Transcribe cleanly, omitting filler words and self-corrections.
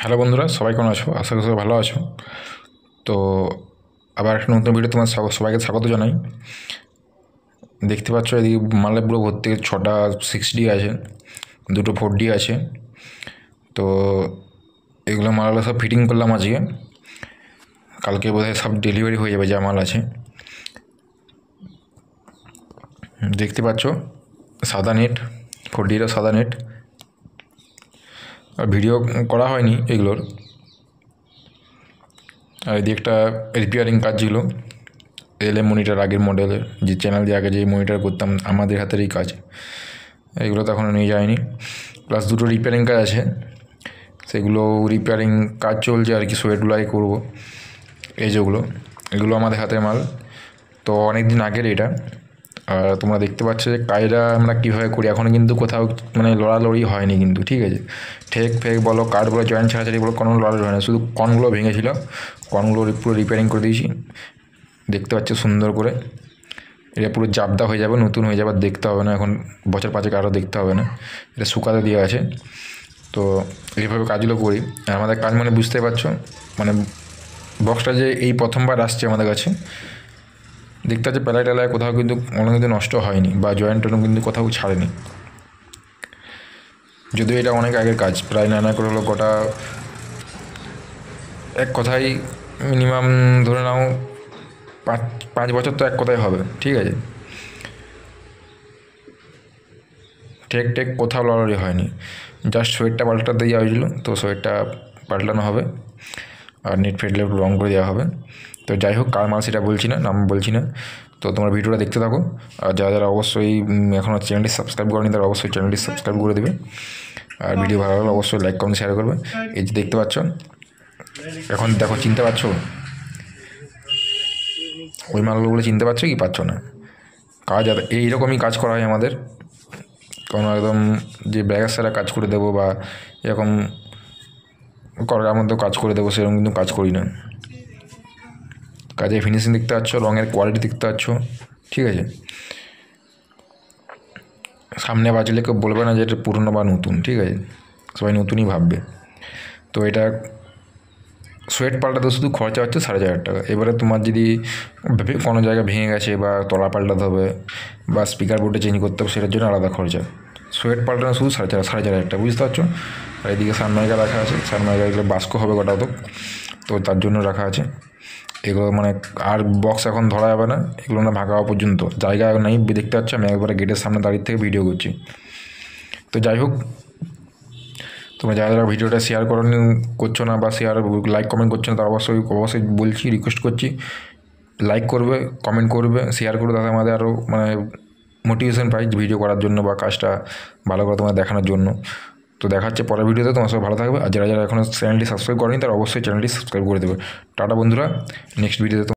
Hello বন্ধুরা, সবাই কেমন আছো? আশা করি সবাই ভালো আছো। তো আবার একটা নতুন ভিডিও তোমার সবাইকে স্বাগত জানাই। দেখতে পাচ্ছ এদিকে মালে পুরো ভর্তি, 6টা 6D আছে, 2টো 4D আছে। তো এগুলো মালগুলো সব ফিটিং করলাম আজকে, কালকে বোধহয় সব ডেলিভারি হয়ে যাবে যা মাল আছে। দেখতে পাচ্ছ সাদা নেট, 4Dর সাদা নেট। আর ভিডিও করা হয়নি এগুলোর। আর এদিকে একটা রিপেয়ারিং কাজ ছিল, এলএম মনিটর, আগের মডেলের যে চ্যানেল দিয়ে আগে যে মনিটর করতাম আমাদের হাতেরই কাজ, এগুলো তো এখনও নিয়ে যায়নি। প্লাস 2টো রিপেয়ারিং কাজ আছে, সেগুলো রিপেয়ারিং কাজ চলছে আর কি, সোয়েটগুলো আগে করবো। এই যেগুলো, এগুলো আমাদের হাতের মাল, তো অনেক দিন আগের এটা। আর তোমরা দেখতে পাচ্ছ যে কাজটা আমরা কীভাবে করি, এখনও কিন্তু কোথাও মানে লড়ালড়ি হয়নি কিন্তু, ঠিক আছে। ঠেক ফেক বলো, কাঠ বলো, জয়েন্ট ছাড়াছাড়ি বলো, কোনো লড়ালড়ি হয় না। শুধু কনগুলো ভেঙেছিল, কনগুলো পুরো রিপেয়ারিং করে দিয়েছি। দেখতে পাচ্ছ সুন্দর করে, এটা পুরো জাবদা হয়ে যাবে, নতুন হয়ে যাবে, দেখতে হবে না এখন, বছর পাঁচেক আরও দেখতে হবে না। এটা শুকাতে দেওয়া আছে। তো এইভাবে কাজগুলো করি। আর আমাদের কাজ মানে বুঝতে পারছো, মানে বক্সটা যে এই প্রথমবার আসছে আমাদের কাছে, দেখতে পাচ্ছি প্যালায় ট্যালায় কোথাও কিন্তু কোনো কিন্তু নষ্ট হয়নি, বা জয়েন্ট টয়েন্ট কিন্তু কোথাও ছাড়েনি। যদিও এটা অনেক আগের কাজ, প্রায় নানা করে হলো গোটা, এক কথায় মিনিমাম ধরে নাও 5 বছর তো এক কথায় হবে, ঠিক আছে। ঠেক ঠেক কোথাও লড়াড়ি হয়নি, জাস্ট সোয়েটটা পাল্টাতে দেওয়া হয়েছিলো, তো সোয়েটটা পাল্টানো হবে আর নেট ফেটলে রং করে দেওয়া হবে। তো যাই হোক, কার মাল সেটা বলছি না, নাম বলছি না। তো তোমরা ভিডিওটা দেখতে থাকো। আর যারা যারা অবশ্যই এখনও চ্যানেলটি সাবস্ক্রাইব করেনি তারা অবশ্যই চ্যানেলটি সাবস্ক্রাইব করে দেবে। আর ভিডিও ভালো লাগলে অবশ্যই লাইক কমেন্ট শেয়ার করবে। এই যে দেখতে পাচ্ছ, এখন দেখো, চিনতে পারছো ওই মালগুলো? চিনতে পারছো কি পারছো না? কাজ এইরকমই কাজ করা হয় আমাদের, কোনো একদম যে ব্যাগের সারা কাজ করে দেবো বা এরকম করার মধ্যেও কাজ করে দেবো সেরকম কিন্তু কাজ করি না। কাজের ফিনিশিং দেখতে পাচ্ছ, রঙের কোয়ালিটি দেখতে পাচ্ছ, ঠিক আছে। সামনে বাজলে কেউ বলবে না যে এটা পুরনো বা নতুন, ঠিক আছে, সবাই নতুনই ভাববে। তো এটা সোয়েট পাল্টাতে শুধু খরচা হচ্ছে 4,500 টাকা। এবারে তোমার যদি কোনো জায়গায় ভেঙে গেছে বা তলা পাল্টাতে হবে বা স্পিকার বোর্ডে চেঞ্জ করতে হবে, সেটার জন্য আলাদা খরচা। সোয়েট পাল্টানো শুধু 4,500 টাকা, বুঝতে পারছো। আর এদিকে সানমাইকা রাখা আছে, সানমাইকা এগুলো বাস্ক হবে গোটা, তো তার জন্য রাখা আছে এগুলো। মানে আর বক্স এখন ধরা যাবে না, এগুলো না ভাঙা হওয়া পর্যন্ত। জায়গা নেই, দেখতে পাচ্ছ আমি একবারে গেটের সামনে দাঁড়িয়ে থেকে ভিডিও করছি। তো যাই হোক, তোমরা যারা যারা ভিডিওটা শেয়ার করছো না বা লাইক কমেন্ট করছো না, তারা অবশ্যই অবশ্যই বলছি, রিকোয়েস্ট করছি, লাইক করবে, কমেন্ট করবে, শেয়ার করবে, তাতে আমাদের আরও মানে মোটিভেশন পাই ভিডিও করার জন্য বা কাজটা ভালো করে তোমার দেখানোর জন্য। তো দেখা হচ্ছে পরের ভিডিওতে, তোমার সব ভালো থাকবে। আর যারা যারা এখনও চ্যানেলটি সাবস্ক্রাইব করেনি তারা অবশ্যই চ্যানেলটি সাবস্ক্রাইব করে দেবে। টাটা বন্ধুরা, নেক্সট ভিডিওতে